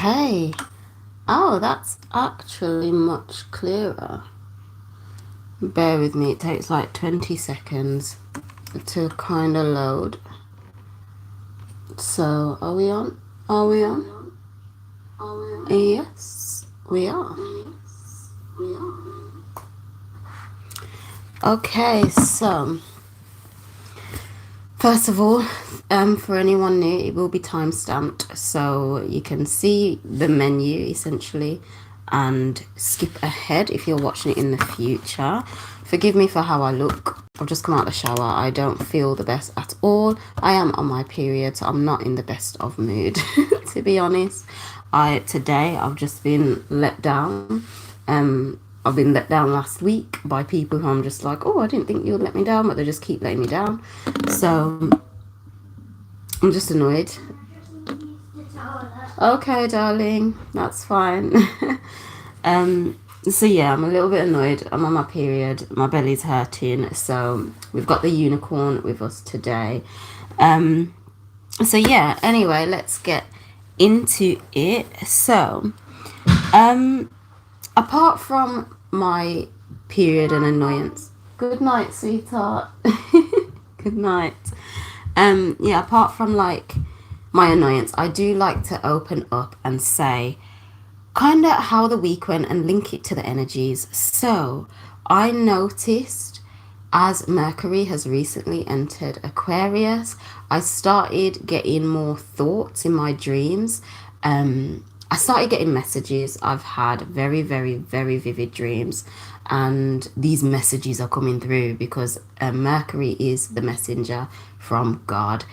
Okay. Oh, that's actually much clearer. Bear with me, it takes like 20 seconds to kind of load. So, are we on? Are we on? Yes, we are. Okay, so first of all, for anyone new, it will be time stamped, so you can see the menu essentially and skip ahead if you're watching it in the future. Forgive me for how I look. I've just come out of the shower. I don't feel the best at all. I am on my period, so I'm not in the best of mood, to be honest. Today I've just been let down. I've been let down last week by people who I'm just like, oh, I didn't think you would let me down, but they just keep letting me down. So I'm just annoyed. Okay, darling, that's fine. So yeah, I'm a little bit annoyed. I'm on my period. My belly's hurting. So we've got the unicorn with us today. So yeah, anyway, let's get into it. So, apart from my period and annoyance. Good night, sweetheart. Good night. Yeah, apart from like my annoyance, I do like to open up and say kind of how the week went and link it to the energies. So I noticed as Mercury has recently entered Aquarius, I started getting more thoughts in my dreams. I started getting messages. I've had very, very, very vivid dreams, and these messages are coming through because Mercury is the messenger from God.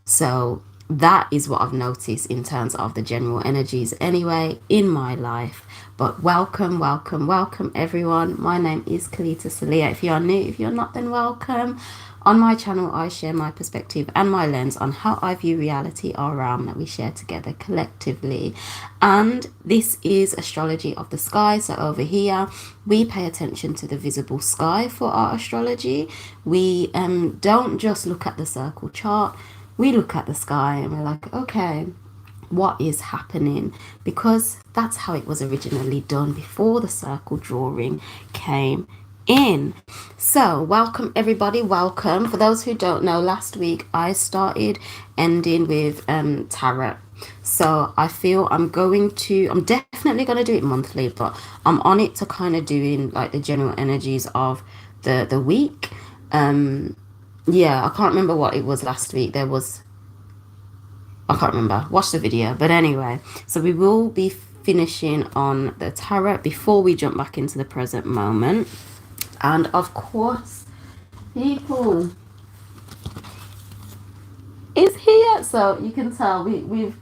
So that is what I've noticed in terms of the general energies anyway in my life. But welcome, welcome, welcome everyone. My name is Kelita Sahliah. If you are new, if you're not, then welcome. On my channel, I share my perspective and my lens on how I view reality, our realm that we share together collectively. And this is astrology of the sky. So over here, we pay attention to the visible sky for our astrology. We don't just look at the circle chart. We look at the sky and we're like, okay, what is happening? Because that's how it was originally done before the circle drawing came in. So welcome everybody, welcome. For those who don't know, last week I started ending with tarot. So I feel I'm definitely going to do it monthly, but I'm on it to kind of doing like the general energies of the week. Yeah, I can't remember what it was last week. I can't remember. Watch the video. But anyway, so we will be finishing on the tarot before we jump back into the present moment. And of course, people is here. So you can tell we've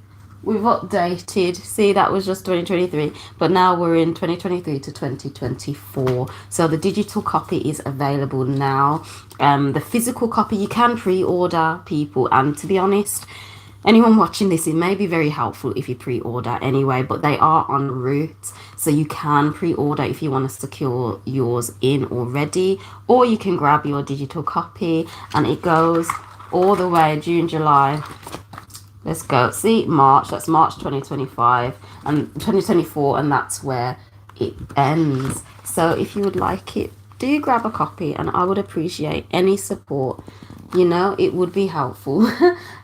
updated. See, that was just 2023, but now we're in 2023 to 2024. So the digital copy is available now. The physical copy you can pre-order, people, and to be honest, anyone watching this, it may be very helpful if you pre-order anyway, but they are en route, so you can pre-order if you want to secure yours in already, or you can grab your digital copy, and it goes all the way June, July. Let's go. See, March. That's March 2025 and 2024, and that's where it ends. So if you would like it, do grab a copy, and I would appreciate any support. You know, it would be helpful.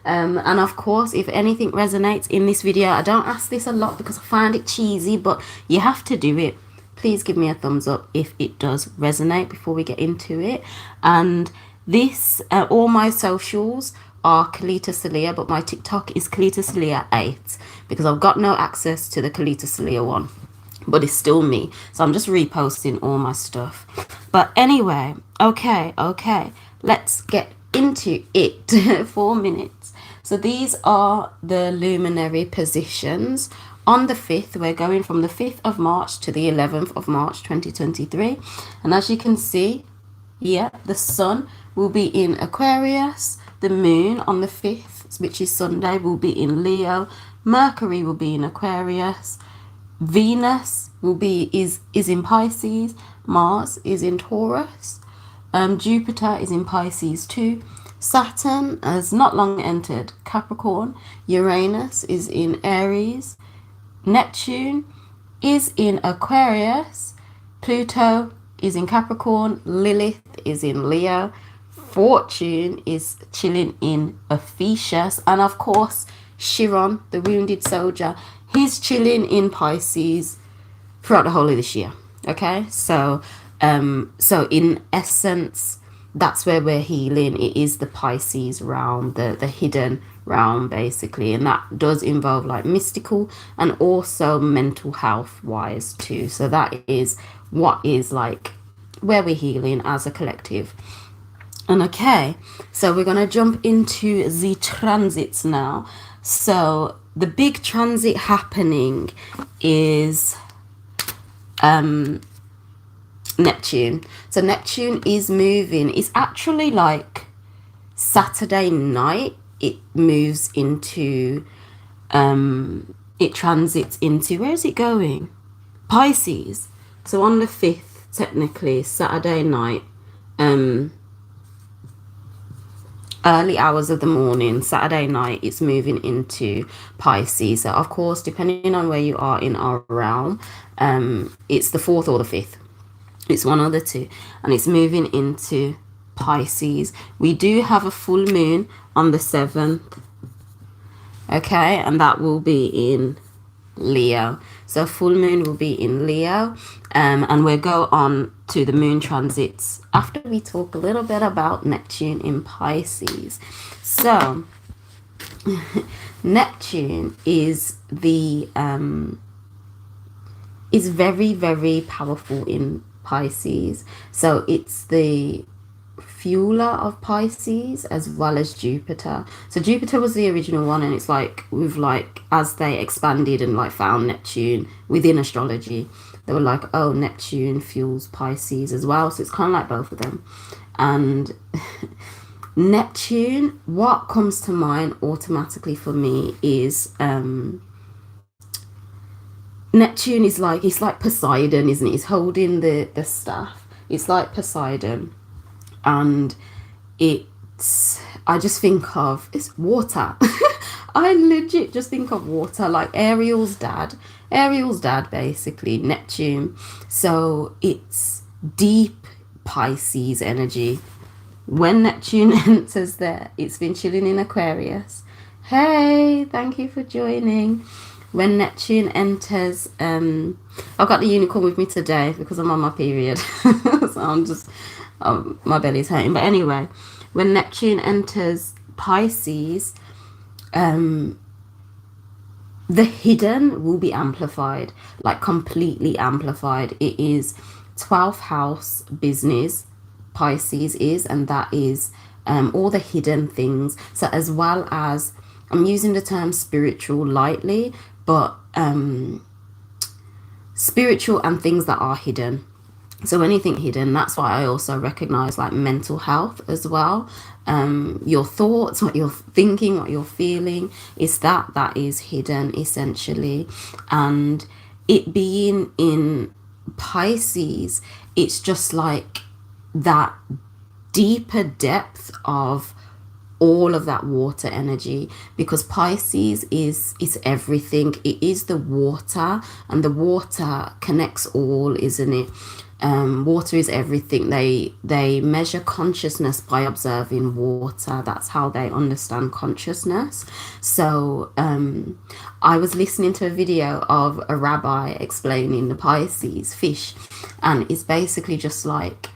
And of course, if anything resonates in this video, I don't ask this a lot because I find it cheesy, but you have to do it. Please give me a thumbs up if it does resonate before we get into it. And this, all my socials are Kelita Sahliah, but my TikTok is Kelita Sahliah 8 because I've got no access to the Kelita Sahliah one, but it's still me, so I'm just reposting all my stuff. But anyway, okay, let's get into it. 4 minutes. So these are the luminary positions. On the 5th, we're going from the 5th of March to the 11th of March 2023, and as you can see, yeah, the sun will be in Aquarius. The moon on the 5th, which is Sunday, will be in Leo. Mercury will be in Aquarius. Venus is in Pisces. Mars is in Taurus. Jupiter is in Pisces too. Saturn has not long entered Capricorn. Uranus is in Aries. Neptune is in Aquarius, Pluto is in Capricorn, Lilith is in Leo, Fortune is chilling in Ophiuchus, and of course Chiron, the wounded soldier, he's chilling in Pisces throughout the whole of this year. Okay, so in essence, that's where we're healing. It is the Pisces realm, the hidden realm, basically, and that does involve like mystical and also mental health wise too. So that is what is like where we're healing as a collective. And okay, so we're gonna jump into the transits now. So the big transit happening is Neptune. So Neptune is moving. It's actually like Saturday night. It moves into, it transits into, where is it going? Pisces. So on the 5th, technically, Saturday night, early hours of the morning, Saturday night, it's moving into Pisces. So of course, depending on where you are in our realm, it's the 4th or the 5th. It's one of the two, and it's moving into Pisces. We do have a full moon on the 7th, okay, and that will be in Leo. So full moon will be in Leo, and we'll go on to the moon transits after we talk a little bit about Neptune in Pisces. So Neptune is the is very, very powerful in Pisces. So it's the fueler of Pisces as well as Jupiter. So Jupiter was the original one, and it's like with like as they expanded and like found Neptune within astrology, they were like, oh, Neptune fuels Pisces as well. So it's kind of like both of them. And Neptune, what comes to mind automatically for me is Neptune is like, it's like Poseidon, isn't it? He's holding the staff. It's like Poseidon. And I just think of, it's water. I legit just think of water, like Ariel's dad basically, Neptune. So it's deep Pisces energy. When Neptune enters there, it's been chilling in Aquarius. Hey, thank you for joining. When Neptune enters, I've got the unicorn with me today because I'm on my period. So I'm just, my belly's hurting. But anyway, when Neptune enters Pisces, the hidden will be amplified, like completely amplified. It is 12th house business, Pisces is, and that is all the hidden things. So as well as, I'm using the term spiritual lightly, but spiritual and things that are hidden. So anything hidden, that's why I also recognize like mental health as well. Your thoughts, what you're thinking, what you're feeling, is that is hidden essentially. And it being in Pisces, it's just like that deeper depth of all of that water energy, because Pisces is everything. It is the water, and the water connects all, isn't it? Water is everything. They measure consciousness by observing water. That's how they understand consciousness. So I was listening to a video of a rabbi explaining the Pisces fish, and it's basically just like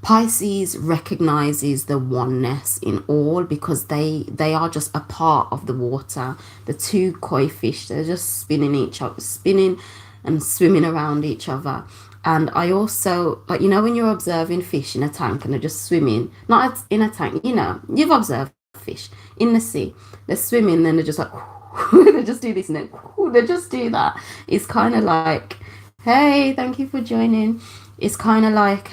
Pisces recognizes the oneness in all, because they are just a part of the water. The two koi fish, they're just spinning and swimming around each other. And I also, like, you know, when you're observing fish in a tank and they're just swimming, not in a tank, you know, you've observed fish in the sea, they're swimming, then they're just like, they just do this and then they just do that. It's kind of like, hey, thank you for joining. It's kind of like,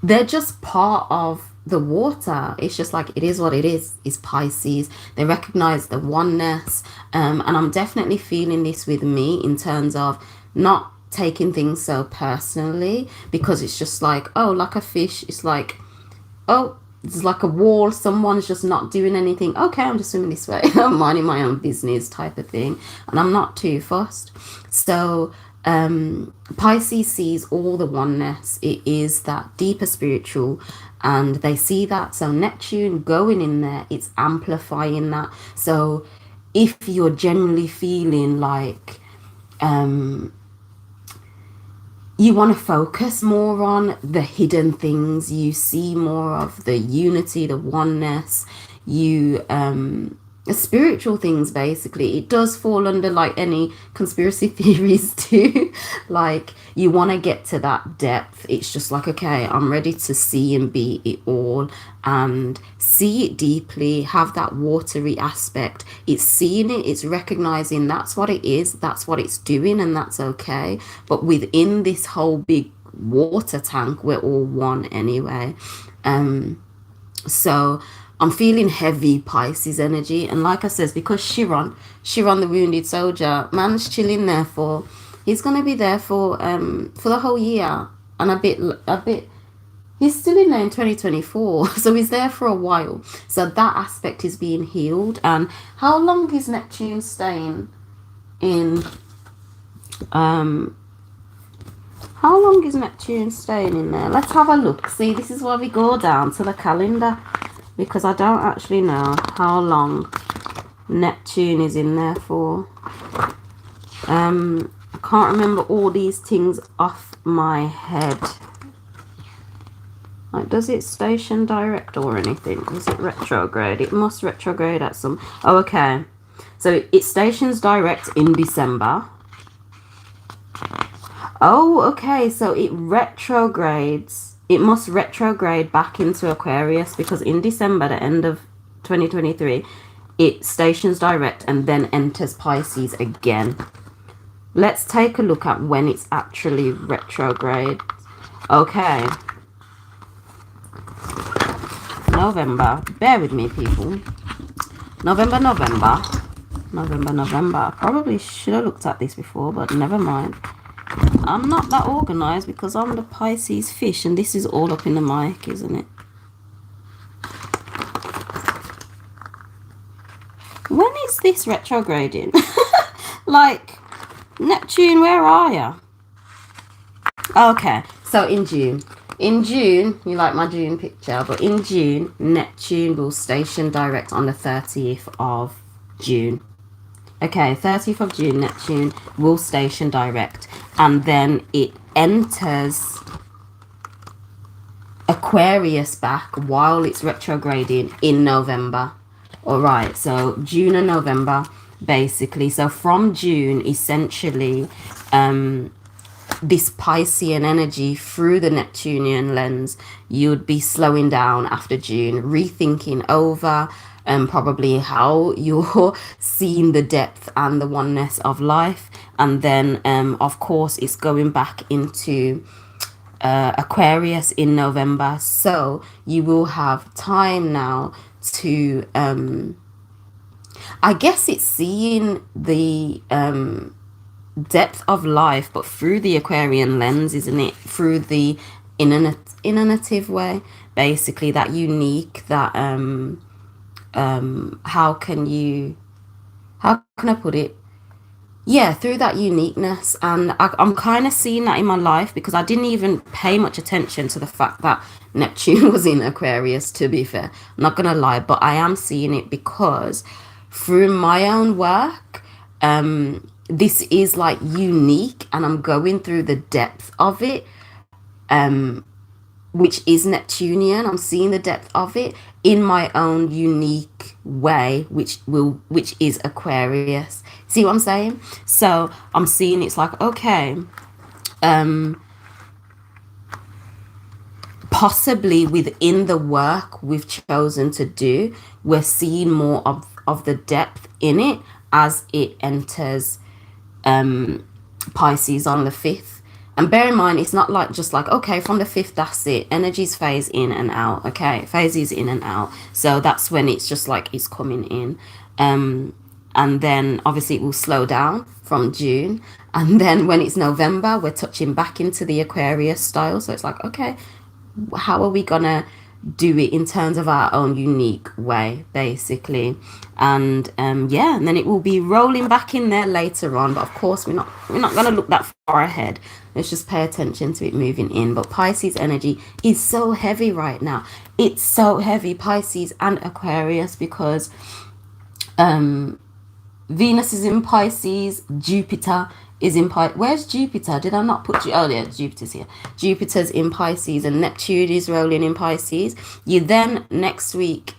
they're just part of the water. It's just like, it is what it is. It's Pisces. They recognize the oneness. And I'm definitely feeling this with me in terms of not taking things so personally, because it's just like, oh, like a fish. It's like, oh, there's like a wall, someone's just not doing anything. Okay, I'm just swimming this way. I'm minding my own business type of thing. And I'm not too fussed. So Pisces sees all the oneness. It is that deeper spiritual, and they see that. So Neptune going in there, it's amplifying that. So if you're generally feeling like you want to focus more on the hidden things, you see more of the unity, the oneness, you spiritual things, basically. It does fall under like any conspiracy theories too. Like you want to get to that depth. It's just like, okay, I'm ready to see and be it all, and see it deeply, have that watery aspect. It's seeing it, it's recognizing that's what it is, that's what it's doing, and that's okay. But within this whole big water tank, we're all one anyway. So I'm feeling heavy Pisces energy. And like I says, because Chiron the wounded soldier, man's chilling there for, he's going to be there for the whole year. And a bit, he's still in there in 2024. So he's there for a while. So that aspect is being healed. And how long is Neptune staying in, how long is Neptune staying in there? Let's have a look. See, this is why we go down to the calendar, because I don't actually know how long Neptune is in there for. I can't remember all these things off my head. Like, does it station direct or anything? Is it retrograde? It must retrograde at some... Oh, okay. So it stations direct in December. Oh, okay. So it retrogrades. It must retrograde back into Aquarius, because in December, the end of 2023, it stations direct and then enters Pisces again. Let's take a look at when it's actually retrograde. Okay. November. Bear with me, people. November. I probably should have looked at this before, but never mind. I'm not that organized because I'm the Pisces fish, and this is all up in the mic, isn't it? When is this retrograding? Like, Neptune, where are you? Okay, so in June. In June, you like my June picture, but in June, Neptune will station direct on the 30th of June. Okay, 30th of June, Neptune will station direct, and then it enters Aquarius back while it's retrograding in November. All right, so June and November, basically. So from June, essentially, this Piscean energy through the Neptunian lens, you'd be slowing down after June, rethinking over probably how you're seeing the depth and the oneness of life. And then of course it's going back into Aquarius in November, so you will have time now to I guess it's seeing the depth of life, but through the Aquarian lens, isn't it? Through the innovative way, basically, that unique, that how can I put it? Yeah, through that uniqueness. And I'm kind of seeing that in my life, because I didn't even pay much attention to the fact that Neptune was in Aquarius, to be fair. I'm not gonna lie, but I am seeing it because through my own work, this is like unique, and I'm going through the depth of it, which is Neptunian. I'm seeing the depth of it in my own unique way, which is Aquarius. See what I'm saying? So I'm seeing it's like, okay, possibly within the work we've chosen to do, we're seeing more of the depth in it as it enters Pisces on the 5th. And bear in mind, it's not like just like, okay, from the 5th, that's it. Energies phase in and out, okay? Phases in and out. So that's when it's just like it's coming in. And then obviously it will slow down from June. And then when it's November, we're touching back into the Aquarius style. So it's like, okay, how are we gonna do it in terms of our own unique way, basically. And yeah, and then it will be rolling back in there later on, but of course we're not going to look that far ahead. Let's just pay attention to it moving in. But Pisces energy is so heavy right now. It's so heavy, Pisces and Aquarius, because Venus is in Pisces, Jupiter is in Pisces. Where's Jupiter? Did I not put you? Oh, yeah, Jupiter's here. Jupiter's in Pisces and Neptune is rolling in Pisces. You then, next week,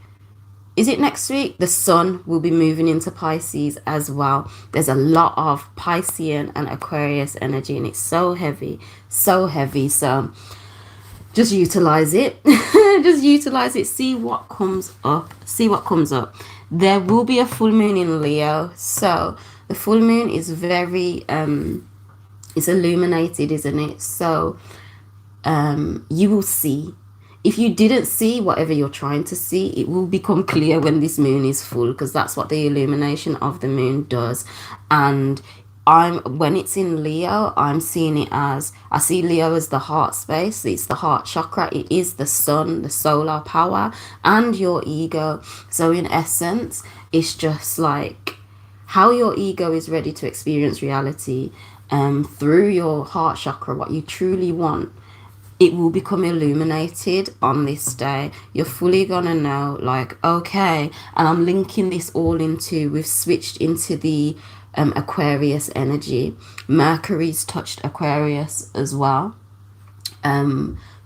is it next week? The Sun will be moving into Pisces as well. There's a lot of Piscean and Aquarius energy, and it's so heavy, so heavy. So just utilize it. Just utilize it. See what comes up. See what comes up. There will be a full moon in Leo. So the full moon is very it's illuminated, isn't it? So you will see. If you didn't see whatever you're trying to see, it will become clear when this moon is full, because that's what the illumination of the moon does. And when it's in Leo, I'm seeing it as, I see Leo as the heart space. It's the heart chakra. It is the sun, the solar power, and your ego. So in essence, it's just like how your ego is ready to experience reality through your heart chakra, what you truly want. It will become illuminated on this day. You're fully gonna know, like, okay, and I'm linking this all into, we've switched into the Aquarius energy. Mercury's touched Aquarius as well.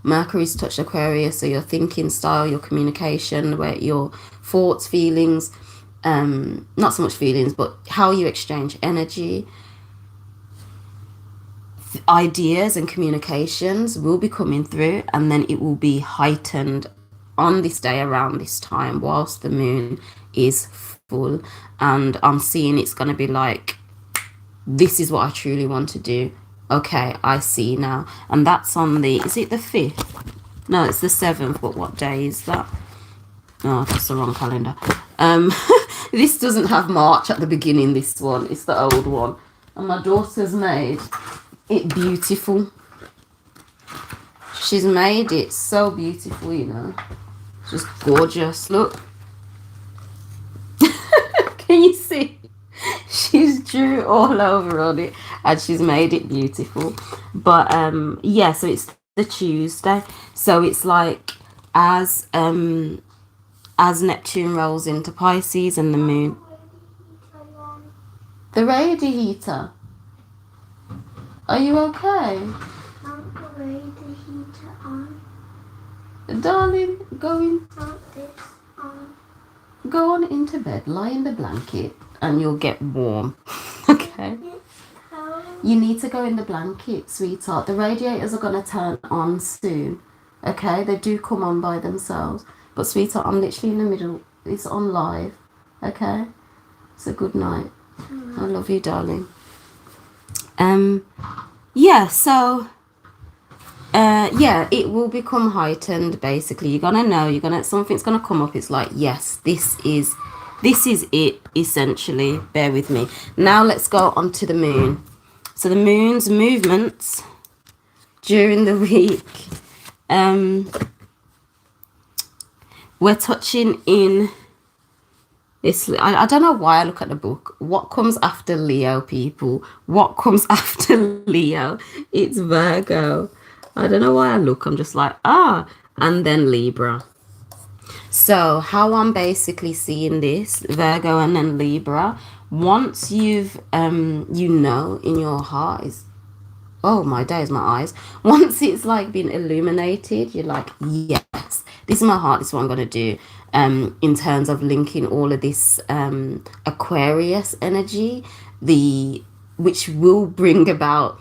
Mercury's touched Aquarius, so your thinking style, your communication, where your thoughts, feelings, not so much feelings, but how you exchange energy, ideas and communications will be coming through, and then it will be heightened on this day around this time whilst the moon is full. And I'm seeing it's going to be like, this is what I truly want to do. Okay, I see now. And that's on the, is it the 5th? No, it's the 7th, but what day is that? Oh, that's the wrong calendar. This doesn't have March at the beginning, this one. It's the old one. And my daughter's made it beautiful. She's made it so beautiful, you know. It's just gorgeous. Look. Can you see? She's drew all over on it and she's made it beautiful. But yeah, so it's the Tuesday. So it's like as Neptune rolls into Pisces and the moon. The radiator. Are you okay? Darling, go on into bed, lie in the blanket, and you'll get warm. Okay? You need to go in the blanket, sweetheart. The radiators are going to turn on soon. Okay? They do come on by themselves. But, sweetheart, I'm literally in the middle. It's on live. Okay? So, good night. I love you, darling. Yeah, so yeah, it will become heightened. Basically, you're gonna know, something's gonna come up. It's like, yes, this is it, essentially. Bear with me. Now let's go on to the moon. So the moon's movements during the week, we're touching in this. I don't know why I look at the book. What comes after Leo, people? What comes after Leo? It's Virgo. I don't know why I look. I'm just like, and then Libra. So how I'm basically seeing this, Virgo and then Libra, once you've, you know, in your heart is, oh my days, my eyes. Once it's like been illuminated, you're like, yes, this is my heart. This is what I'm going to do. In terms of linking all of this Aquarius energy, which will bring about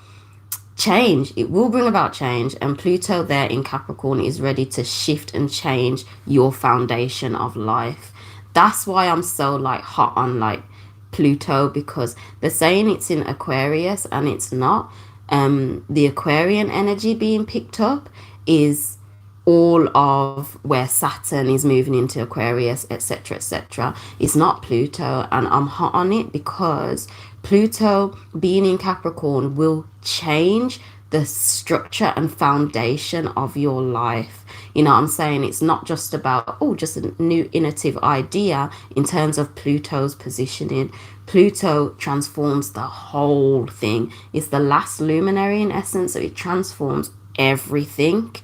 change. It will bring about change, and Pluto there in Capricorn is ready to shift and change your foundation of life. That's why I'm so like hot on like Pluto, because they're saying it's in Aquarius and it's not. The Aquarian energy being picked up is all of where Saturn is moving into Aquarius, etc., etc. It's not Pluto, and I'm hot on it because Pluto being in Capricorn will change the structure and foundation of your life. You know what I'm saying? It's not just about, oh, just a new innovative idea in terms of Pluto's positioning. Pluto transforms the whole thing. It's the last luminary in essence, so it transforms everything.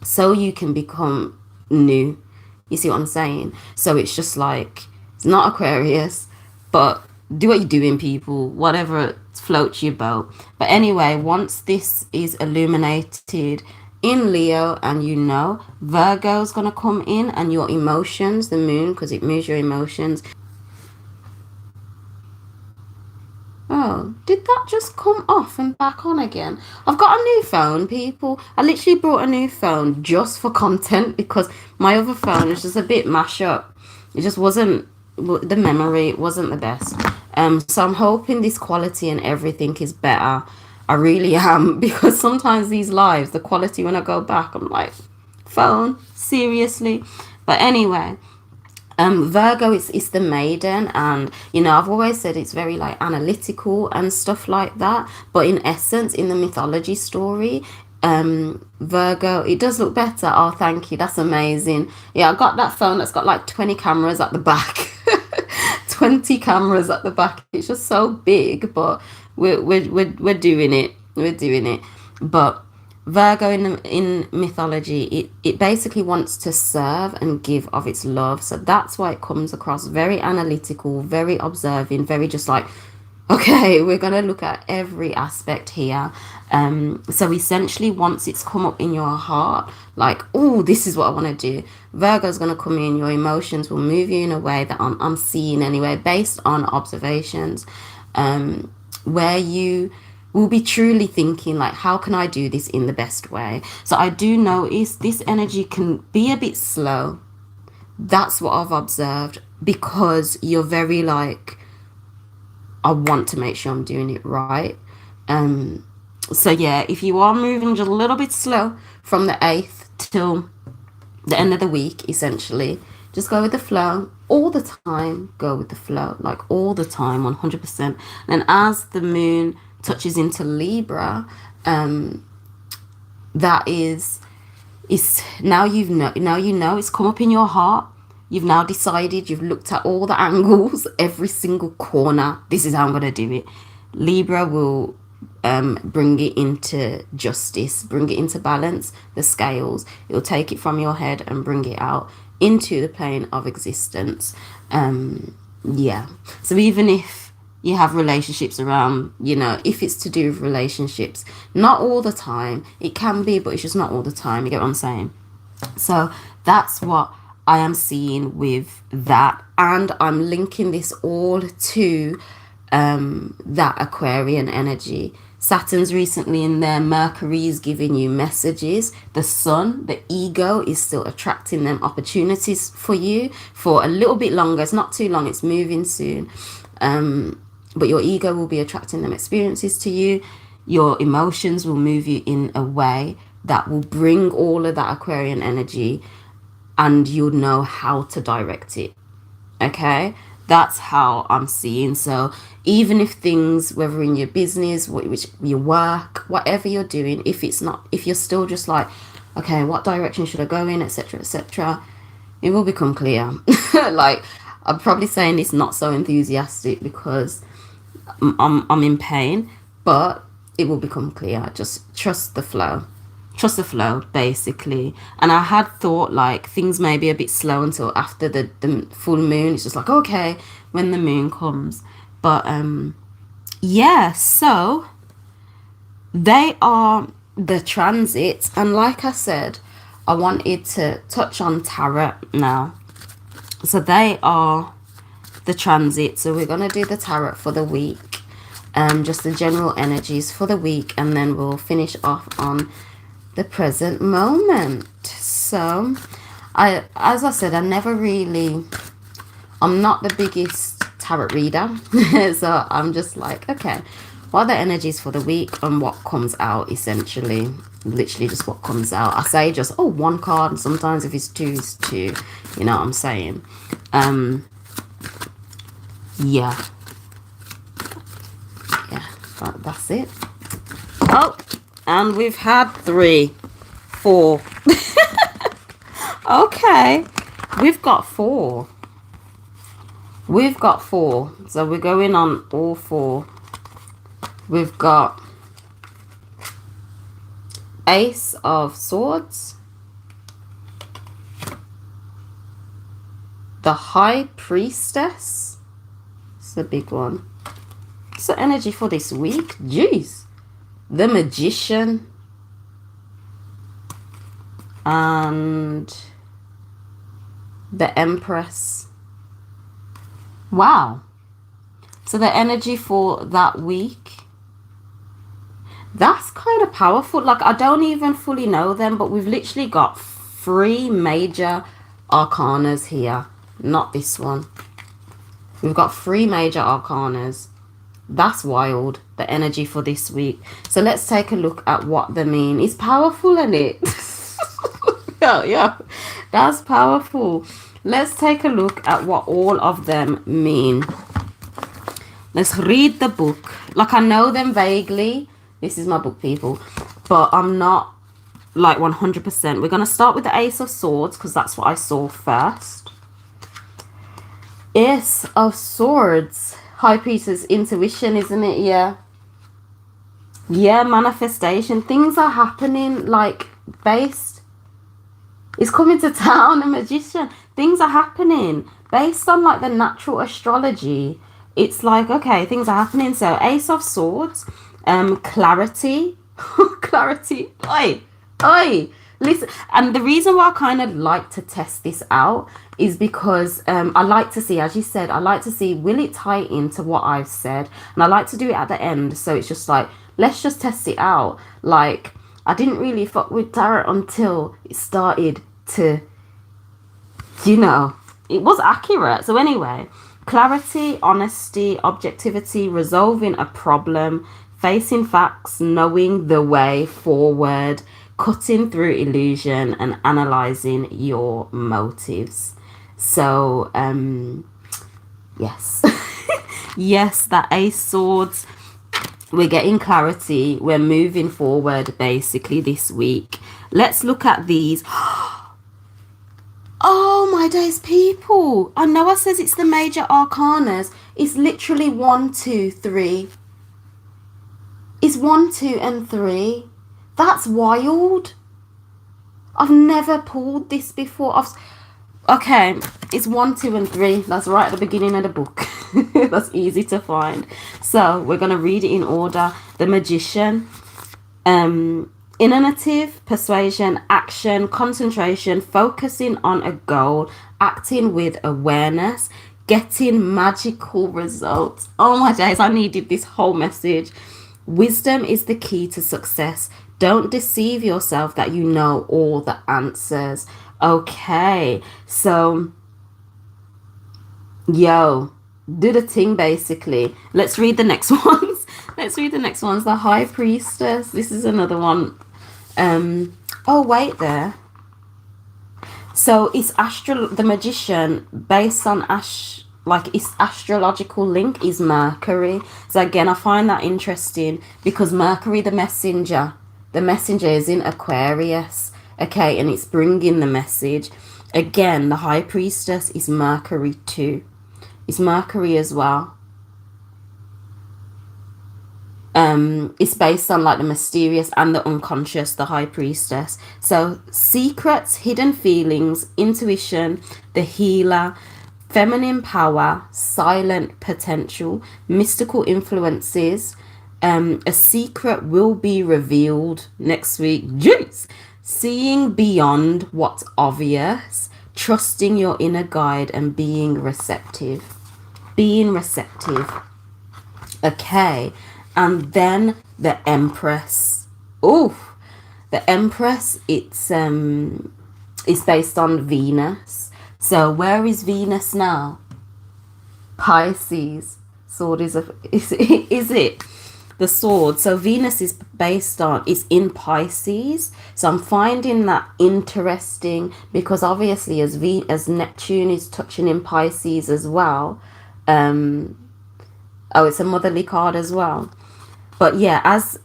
So you can become new. You see what I'm saying? So it's just like, it's not Aquarius, but do what you're doing, people. Whatever floats your boat. But anyway, once this is illuminated in Leo, and you know, Virgo's gonna come in, and your emotions, the moon, because it moves your emotions. Oh, did that just come off and back on again? I've got a new phone, people. I literally brought a new phone just for content, because my other phone is just a bit mashed up. It just wasn't, the memory wasn't the best. So I'm hoping this quality and everything is better. I really am, because sometimes these lives, the quality when I go back, I'm like, phone, seriously? But anyway, Virgo is the maiden, and you know, I've always said it's very like analytical and stuff like that, but in essence, in the mythology story, Virgo, it does look better. Oh, thank you, that's amazing. Yeah, I got that phone that's got like 20 cameras at the back. 20 cameras at the back. It's just so big, but we're doing it. We're doing it. But Virgo in mythology, it basically wants to serve and give of its love. So that's why it comes across very analytical, very observing, very just like, okay, we're going to look at every aspect here. So essentially, once it's come up in your heart, like, oh, this is what I want to do, Virgo's going to come in, your emotions will move you in a way that I'm seeing anyway, based on observations, where you will be truly thinking, like, how can I do this in the best way? So I do notice this energy can be a bit slow. That's what I've observed, because you're very like, I want to make sure I'm doing it right. So yeah, if you are moving just a little bit slow from the 8th till the end of the week, essentially, just go with the flow all the time. Go with the flow, like all the time, 100%. And as the moon touches into Libra, that is now you know it's come up in your heart. You've now decided, you've looked at all the angles, every single corner. This is how I'm going to do it. Libra will bring it into justice, bring it into balance, the scales. It'll take it from your head and bring it out into the plane of existence. Yeah. So even if you have relationships around, you know, if it's to do with relationships, not all the time. It can be, but it's just not all the time. You get what I'm saying? So that's what I am seeing with that, and I'm linking this all to that Aquarian energy. Saturn's recently in there, Mercury is giving you messages, the sun, the ego is still attracting them opportunities for you for a little bit longer. It's not too long, it's moving soon, but your ego will be attracting them experiences to you. Your emotions will move you in a way that will bring all of that Aquarian energy, and you'll know how to direct it. Okay, that's how I'm seeing. So even if things, whether in your business, which your work, whatever you're doing, if you're still just like, okay, what direction should I go in, etc., etc., it will become clear. Like, I'm probably saying this not so enthusiastic because I'm in pain, but it will become clear. Just trust the flow. Trust the flow, basically. And I had thought like things may be a bit slow until after the full moon. It's just like, okay, when the moon comes. But yeah, so they are the transits. And like I said, I wanted to touch on tarot now. So they are the transits. So we're going to do the tarot for the week. Just the general energies for the week. And then we'll finish off on the present moment. So as I said, I'm not the biggest tarot reader. So I'm just like, okay, what are the energies for the week and what comes out, essentially. Literally just what comes out. I say just, oh, one card, and sometimes if it's two, it's two. You know what I'm saying? Yeah, that's it. Oh, and we've had 3, 4. Okay, we've got 4. We've got 4. So we're going on all 4. We've got Ace of Swords, the High Priestess. It's a big one. What's the energy for this week? Jeez. The Magician. And the Empress. Wow. So the energy for that week, that's kind of powerful. Like, I don't even fully know them, but we've literally got 3 major arcanas here. Not this one. We've got 3 major arcanas. That's wild, the energy for this week. So let's take a look at what they mean. It's powerful, isn't it? Yeah, that's powerful. Let's take a look at what all of them mean. Let's read the book. Like, I know them vaguely. This is my book, people, but I'm not like 100%. We're going to start with the Ace of Swords because that's what I saw first. Ace of Swords. High Priestess, intuition, isn't it? Yeah. Yeah, manifestation. Things are happening, like, based. It's coming to town, a Magician. Things are happening based on, like, the natural astrology. It's like, okay, things are happening. So, Ace of Swords, clarity. Clarity. Oi. Listen, and the reason why I kind of like to test this out is because I like to see, as you said, I like to see, will it tie into what I've said? And I like to do it at the end. So it's just like, let's just test it out. Like, I didn't really fuck with tarot until it started to, you know, it was accurate. So anyway, clarity, honesty, objectivity, resolving a problem, facing facts, knowing the way forward, cutting through illusion, and analyzing your motives. So yes. Yes, that Ace Swords, we're getting clarity, we're moving forward basically this week. Let's look at these. Oh my days, people, I know I says it's the major arcanas. It's literally 1, 2, 3. It's 1, 2 and 3. That's wild. I've never pulled this before. Okay, it's 1, 2 and 3. That's right at the beginning of the book. That's easy to find. So we're going to read it in order. The Magician. Initiative, persuasion, action, concentration, focusing on a goal, acting with awareness, getting magical results. Oh my days, I needed this whole message. Wisdom is the key to success. Don't deceive yourself that you know all the answers. Okay, so, yo, do the thing basically. Let's read the next ones. Let's read the next ones. The High Priestess. This is another one. Oh, wait there. So it's the Magician based on its astrological link is Mercury. So again, I find that interesting because Mercury, the messenger is in Aquarius. Okay, and it's bringing the message. Again, the High Priestess is Mercury too. It's Mercury as well. It's based on like the mysterious and the unconscious, the High Priestess. So secrets, hidden feelings, intuition, the healer, feminine power, silent potential, mystical influences. A secret will be revealed next week. Jeez. Seeing beyond what's obvious, trusting your inner guide, and being receptive. Being receptive. Okay. And then the Empress. Oh, the Empress, it's based on Venus. So where is Venus now? Pisces. Sword is it? The sword. So Venus is in Pisces. So I'm finding that interesting because obviously as Neptune is touching in Pisces as well. Oh, it's a motherly card as well. But yeah, as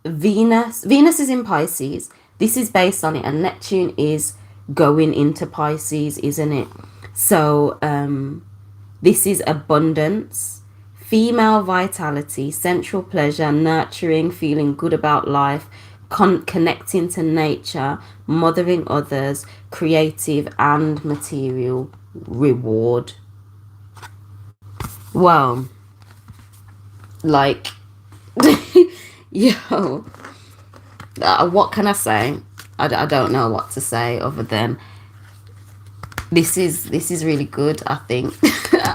Venus is in Pisces. This is based on it, and Neptune is going into Pisces, isn't it? So this is abundance, female vitality, sensual pleasure, nurturing, feeling good about life, connecting to nature, mothering others, creative and material reward. Well, like, yo, what can I say? I don't know what to say other than this is really good, I think.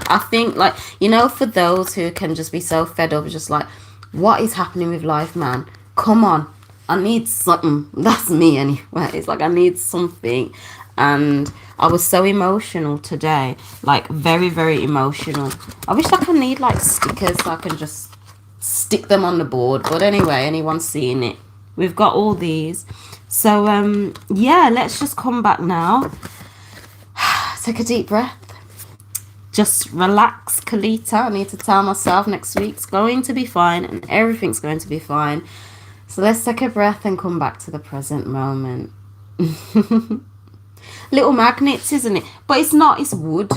I think, like, you know, for those who can just be so fed up, just like, what is happening with life, man? Come on, I need something. That's me anyway. It's like I need something. And I was so emotional today, like very, very emotional. I wish I could need like stickers so I can just stick them on the board. But anyway, anyone's seeing it, we've got all these. So yeah, let's just come back now. Take a deep breath. Just relax, Kelita. I need to tell myself next week's going to be fine and everything's going to be fine. So let's take a breath and come back to the present moment. Little magnets, isn't it? But it's not, it's wood.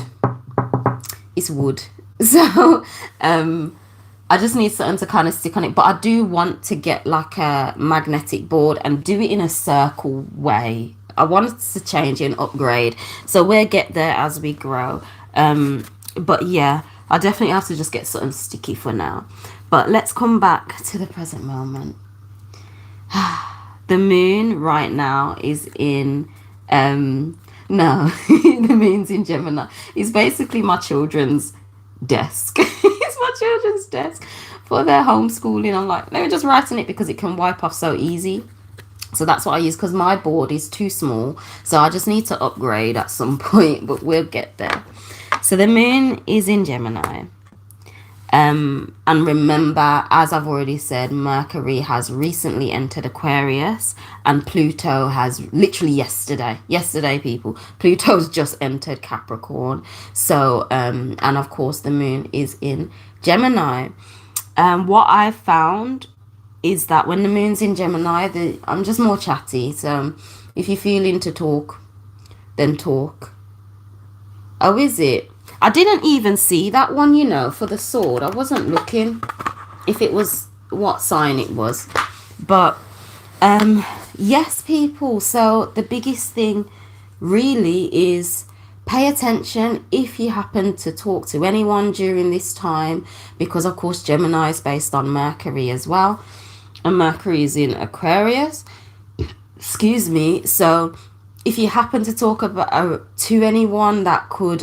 It's wood. So I just need something to kind of stick on it. But I do want to get like a magnetic board and do it in a circle way. I wanted to change it and upgrade. So we'll get there as we grow. But yeah, I definitely have to just get something sticky for now. But let's come back to the present moment. The moon right now is in... no, the moon's in Gemini. It's basically my children's desk. It's my children's desk for their homeschooling. I'm like, let me just write on it because it can wipe off so easy. So that's what I use because my board is too small. So I just need to upgrade at some point, but we'll get there. So the moon is in Gemini. And remember, as I've already said, Mercury has recently entered Aquarius and Pluto has literally yesterday people, Pluto's just entered Capricorn. So, and of course the moon is in Gemini. What I've found is that when the moon's in Gemini, I'm just more chatty. So if you're feeling to talk, then talk. Oh, is it? I didn't even see that one, you know, for the sword. I wasn't looking if it was what sign it was. But yes, people. So the biggest thing really is pay attention if you happen to talk to anyone during this time, because of course Gemini is based on Mercury as well. And Mercury is in Aquarius. Excuse me. So if you happen to talk about to anyone that could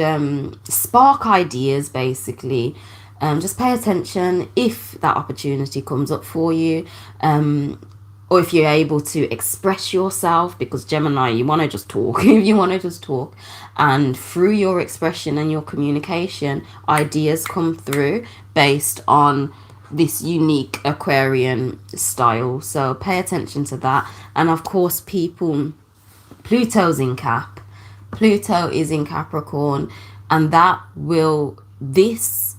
spark ideas, basically, just pay attention if that opportunity comes up for you, or if you're able to express yourself, because Gemini, you want to just talk. You want to just talk, and through your expression and your communication, ideas come through based on this unique Aquarian style. So pay attention to that. And of course, people, Pluto's in Cap. Pluto is in Capricorn, and this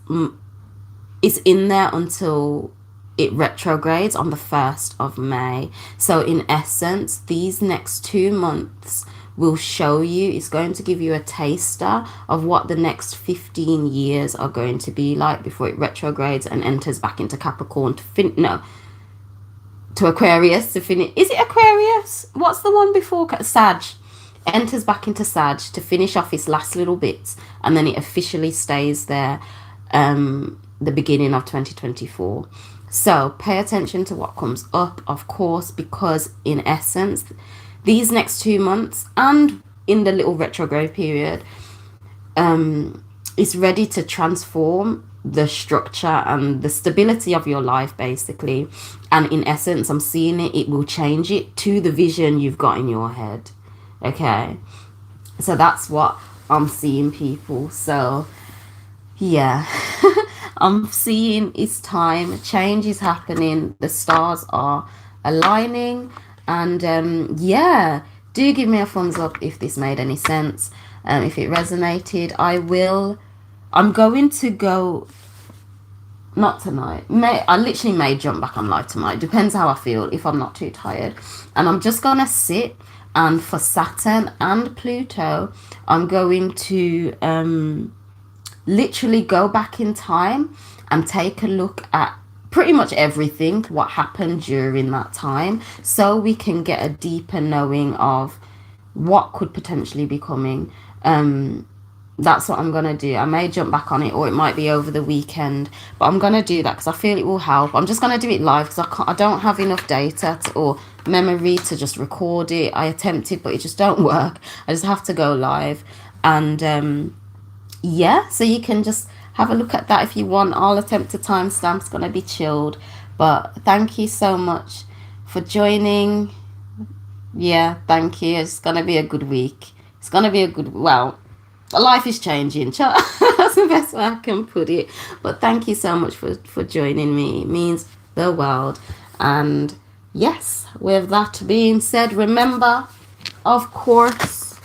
is in there until it retrogrades on the 1st of May. So in essence, these next 2 months will show you, it's going to give you a taster of what the next 15 years are going to be like before it retrogrades and enters back into Capricorn to Aquarius to finish. Is it Aquarius? What's the one before? Sag. Enters back into Sag to finish off its last little bits, and then it officially stays there the beginning of 2024. So pay attention to what comes up, of course, because in essence, these next 2 months and in the little retrograde period, it's ready to transform the structure and the stability of your life, basically. And in essence, I'm seeing it will change it to the vision you've got in your head. Okay, so that's what I'm seeing, people. So yeah, I'm seeing it's time. Change is happening. The stars are aligning. And yeah, do give me a thumbs up if this made any sense. If it resonated, I'm going to go not tonight. I literally may jump back on live tonight. Depends how I feel, if I'm not too tired. And I'm just gonna sit, and for Saturn and Pluto, I'm going to literally go back in time and take a look at pretty much everything what happened during that time, so we can get a deeper knowing of what could potentially be coming. That's what I'm gonna do. I may jump back on it, or it might be over the weekend, but I'm gonna do that because I feel it will help. I'm just gonna do it live because I don't have enough data or memory to just record it. I attempted, but it just don't work. I just have to go live. And yeah, so you can just have a look at that if you want. I'll attempt to timestamp. It's gonna be chilled, but thank you so much for joining. Yeah, thank you. It's gonna be a good week. It's gonna be a good, well, life is changing. That's the best way I can put it. But thank you so much for joining me. It means the world. And yes, with that being said, remember, of course,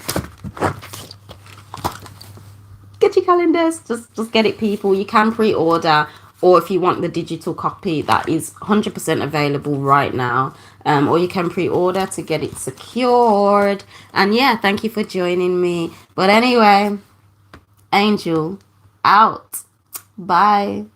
get your calendars. Just get it, people. You can pre-order, or if you want the digital copy, that is 100% available right now. Or you can pre-order to get it secured. And yeah, thank you for joining me. But anyway, Angel out. Bye.